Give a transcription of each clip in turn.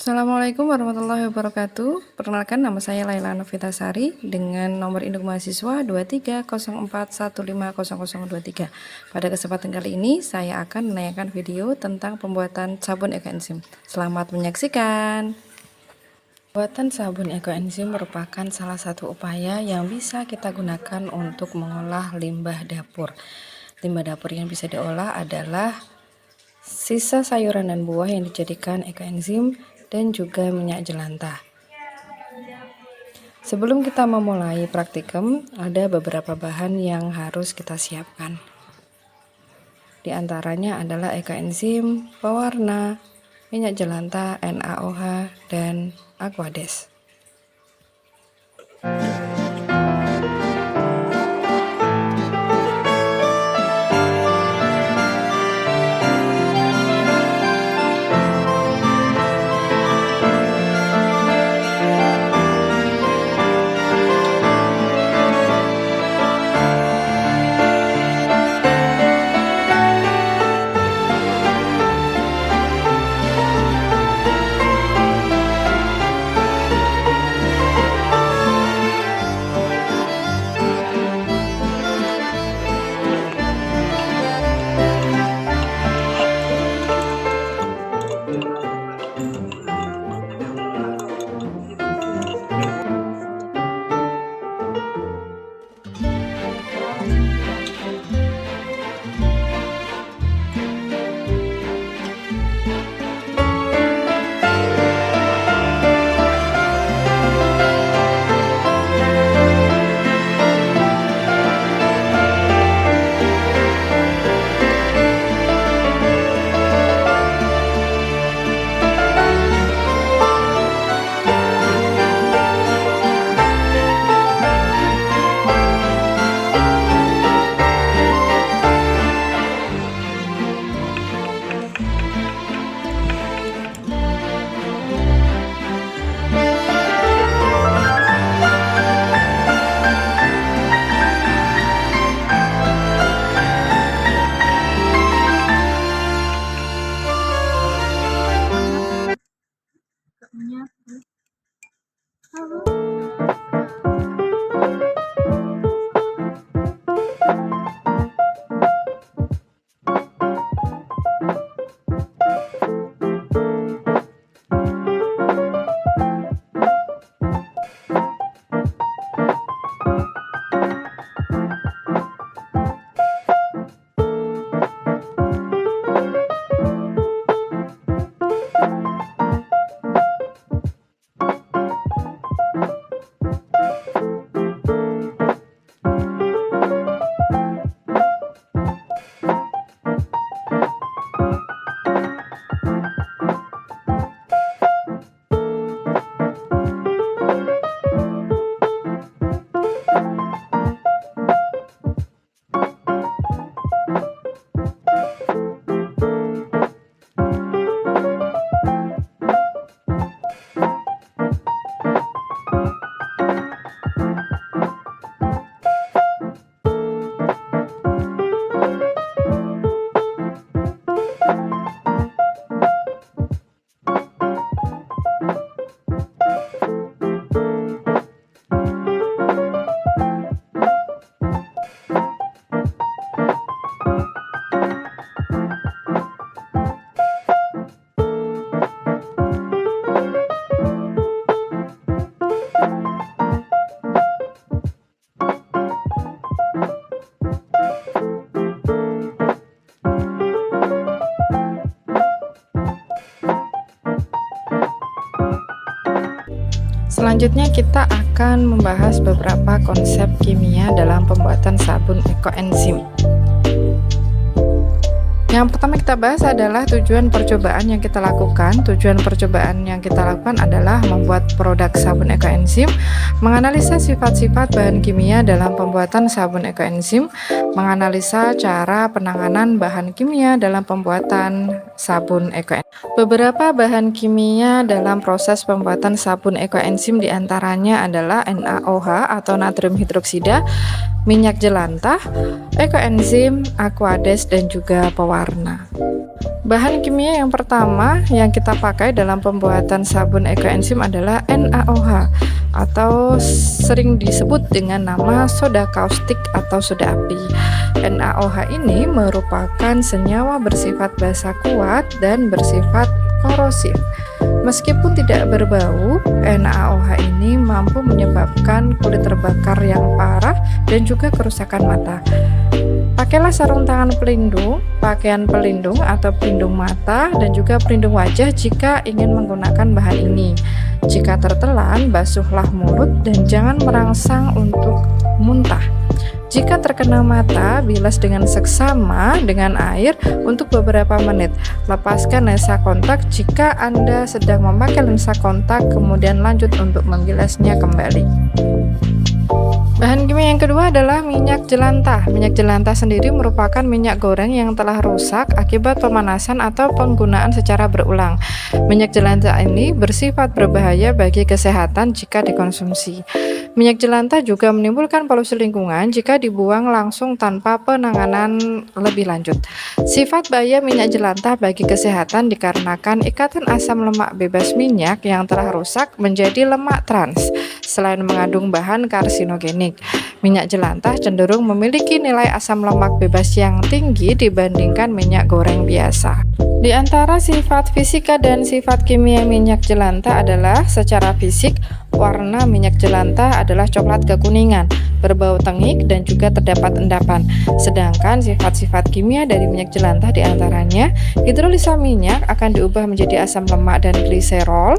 Assalamualaikum warahmatullahi wabarakatuh. Perkenalkan, nama saya Laila Novitasari dengan nomor induk mahasiswa 2304150023. Pada kesempatan kali ini saya akan menayangkan video tentang pembuatan sabun ekoenzim. Selamat menyaksikan. Pembuatan sabun ekoenzim merupakan salah satu upaya yang bisa kita gunakan untuk mengolah limbah dapur. Limbah dapur yang bisa diolah adalah sisa sayuran dan buah yang dijadikan ekoenzim dan juga minyak jelantah. Sebelum kita memulai praktikum, ada beberapa bahan yang harus kita siapkan. Di antaranya adalah ekoenzim, pewarna, minyak jelantah, NaOH, dan Aquades. Selanjutnya kita akan membahas beberapa konsep kimia dalam pembuatan sabun ekoenzim. Yang pertama kita bahas adalah tujuan percobaan yang kita lakukan. Tujuan percobaan yang kita lakukan adalah membuat produk sabun ekoenzim, menganalisa sifat-sifat bahan kimia dalam pembuatan sabun ekoenzim, menganalisa cara penanganan bahan kimia dalam pembuatan sabun ekoenzim. Beberapa bahan kimia dalam proses pembuatan sabun ekoenzim diantaranya adalah NaOH atau natrium hidroksida, minyak jelantah, ekoenzim, Aquades, dan juga pewarna. Bahan kimia yang pertama yang kita pakai dalam pembuatan sabun ekoenzim adalah NaOH atau sering disebut dengan nama soda kaustik atau soda api. NaOH ini merupakan senyawa bersifat basa kuat dan bersifat korosif. Meskipun tidak berbau, NaOH ini mampu menyebabkan kulit terbakar yang parah dan juga kerusakan mata. Pakailah sarung tangan pelindung, pakaian pelindung atau pelindung mata, dan juga pelindung wajah jika ingin menggunakan bahan ini. Jika tertelan, basuhlah mulut dan jangan merangsang untuk muntah. Jika terkena mata, bilas dengan seksama dengan air untuk beberapa menit. Lepaskan lensa kontak jika Anda sedang memakai lensa kontak, kemudian lanjut untuk membilasnya kembali. Bahan kimia yang kedua adalah minyak jelantah. Minyak jelantah sendiri merupakan minyak goreng yang telah rusak akibat pemanasan atau penggunaan secara berulang. Minyak jelantah ini bersifat berbahaya bagi kesehatan jika dikonsumsi. Minyak jelantah juga menimbulkan polusi lingkungan jika dibuang langsung tanpa penanganan lebih lanjut. Sifat bahaya minyak jelantah bagi kesehatan dikarenakan ikatan asam lemak bebas minyak yang telah rusak menjadi lemak trans. Selain mengandung bahan karsinogenik, minyak jelantah cenderung memiliki nilai asam lemak bebas yang tinggi dibandingkan minyak goreng biasa. Di antara sifat fisika dan sifat kimia minyak jelantah adalah secara fisik, warna minyak jelantah adalah coklat kekuningan, berbau tengik dan juga terdapat endapan. Sedangkan sifat-sifat kimia dari minyak jelantah diantaranya, hidrolisa minyak akan diubah menjadi asam lemak dan gliserol.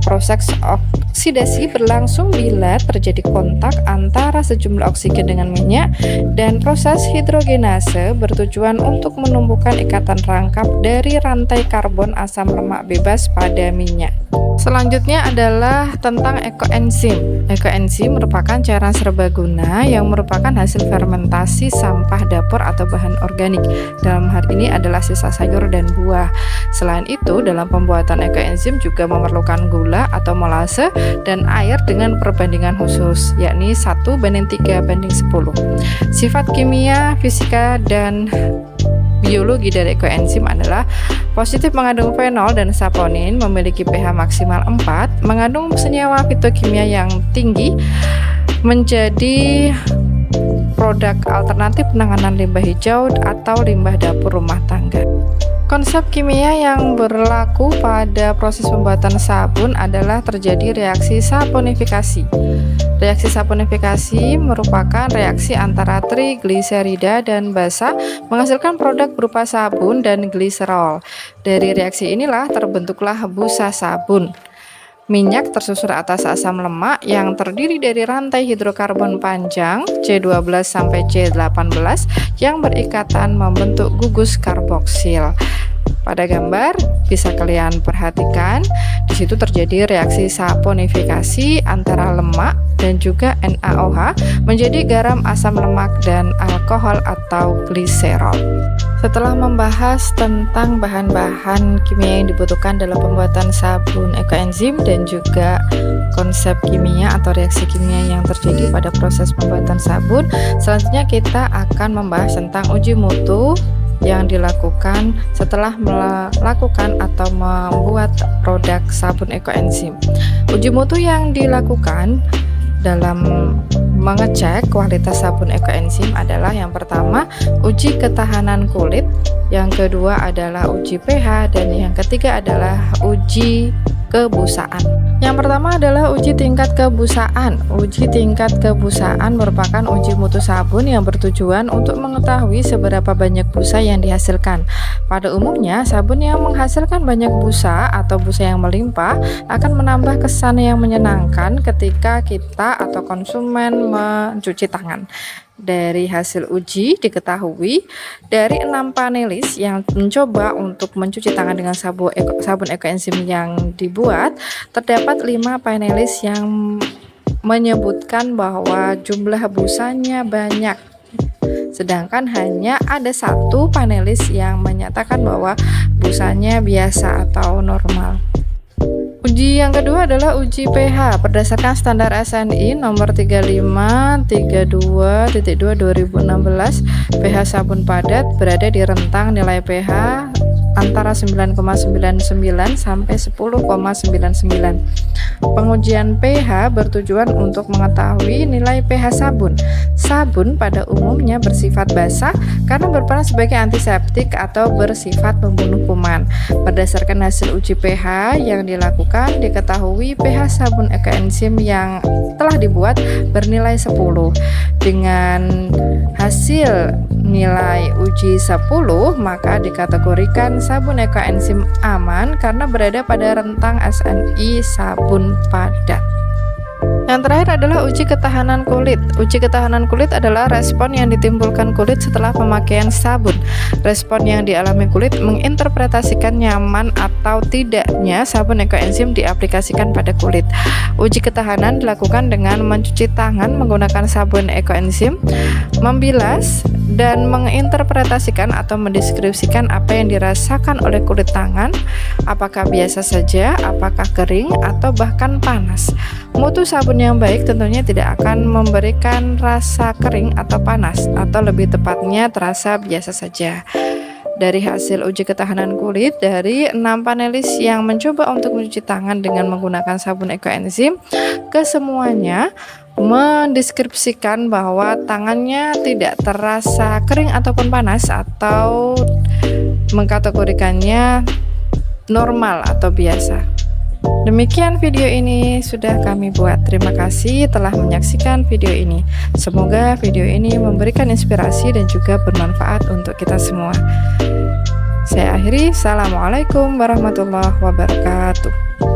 Proses oksidasi berlangsung bila terjadi kontak antara sejumlah oksigen dengan minyak, dan proses hidrogenase bertujuan untuk menumbuhkan ikatan rangkap dari rantai karbon asam lemak bebas pada minyak. Selanjutnya adalah tentang ekoenzim. Ekoenzim merupakan cairan serbaguna yang merupakan hasil fermentasi sampah dapur atau bahan organik. Dalam hal ini adalah sisa sayur dan buah. Selain itu, dalam pembuatan ekoenzim juga memerlukan gula atau molase dan air dengan perbandingan khusus, yakni 1:3:10. Sifat kimia, fisika, dan biologi dari ekoenzim adalah positif mengandung fenol dan saponin, memiliki pH maksimal 4, mengandung senyawa fitokimia yang tinggi, menjadi produk alternatif penanganan limbah hijau atau limbah dapur rumah tangga. Konsep kimia yang berlaku pada proses pembuatan sabun adalah terjadi reaksi saponifikasi. Reaksi saponifikasi merupakan reaksi antara trigliserida dan basa menghasilkan produk berupa sabun dan gliserol. Dari reaksi inilah terbentuklah busa sabun. Minyak tersusun atas asam lemak yang terdiri dari rantai hidrokarbon panjang C12 sampai C18 yang berikatan membentuk gugus karboksil. Pada gambar bisa kalian perhatikan, di situ terjadi reaksi saponifikasi antara lemak dan juga NaOH menjadi garam asam lemak dan alkohol atau gliserol. Setelah membahas tentang bahan-bahan kimia yang dibutuhkan dalam pembuatan sabun ekoenzim dan juga konsep kimia atau reaksi kimia yang terjadi pada proses pembuatan sabun, selanjutnya kita akan membahas tentang uji mutu yang dilakukan setelah melakukan atau membuat produk sabun ekoenzim. Uji mutu yang dilakukan dalam mengecek kualitas sabun ekoenzim adalah yang pertama uji ketahanan kulit, yang kedua adalah uji pH, dan yang ketiga adalah uji kebusaan. Yang pertama adalah uji tingkat kebusaan. Uji tingkat kebusaan merupakan uji mutu sabun yang bertujuan untuk mengetahui seberapa banyak busa yang dihasilkan. Pada umumnya, sabun yang menghasilkan banyak busa atau busa yang melimpah akan menambah kesan yang menyenangkan ketika kita atau konsumen mencuci tangan. Dari hasil uji diketahui dari 6 panelis yang mencoba untuk mencuci tangan dengan sabun ekoenzim yang dibuat, terdapat 5 panelis yang menyebutkan bahwa jumlah busanya banyak. Sedangkan hanya ada 1 panelis yang menyatakan bahwa busanya biasa atau normal. Uji yang kedua adalah uji pH berdasarkan standar SNI nomor 3532.2 2016. pH sabun padat berada di rentang nilai pH antara 9,99 sampai 10,99. Pengujian pH bertujuan untuk mengetahui nilai pH sabun. Sabun pada umumnya bersifat basah karena berperan sebagai antiseptik atau bersifat membunuh kuman. Berdasarkan hasil uji pH yang dilakukan, diketahui pH sabun Eco-Enzim yang telah dibuat bernilai 10. Dengan hasil nilai uji 10, maka dikategorikan sabun Eco-Enzim aman karena berada pada rentang SNI sabun padat. Yang terakhir adalah uji ketahanan kulit. Uji ketahanan kulit adalah respon yang ditimbulkan kulit setelah pemakaian sabun. Respon yang dialami kulit menginterpretasikan nyaman atau tidaknya sabun Eco-Enzim diaplikasikan pada kulit. Uji ketahanan dilakukan dengan mencuci tangan menggunakan sabun Eco-Enzim, membilas dan menginterpretasikan atau mendeskripsikan apa yang dirasakan oleh kulit tangan, apakah biasa saja, apakah kering, atau bahkan panas. Mutu sabun yang baik tentunya tidak akan memberikan rasa kering atau panas, atau lebih tepatnya terasa biasa saja. Dari hasil uji ketahanan kulit dari 6 panelis yang mencoba untuk mencuci tangan dengan menggunakan sabun Eco-Enzim, kesemuanya mendeskripsikan bahwa tangannya tidak terasa kering ataupun panas, atau mengkategorikannya normal atau biasa. Demikian video ini sudah kami buat. Terima kasih telah menyaksikan video ini. Semoga video ini memberikan inspirasi dan juga bermanfaat untuk kita semua. Saya akhiri. Assalamualaikum warahmatullahi wabarakatuh.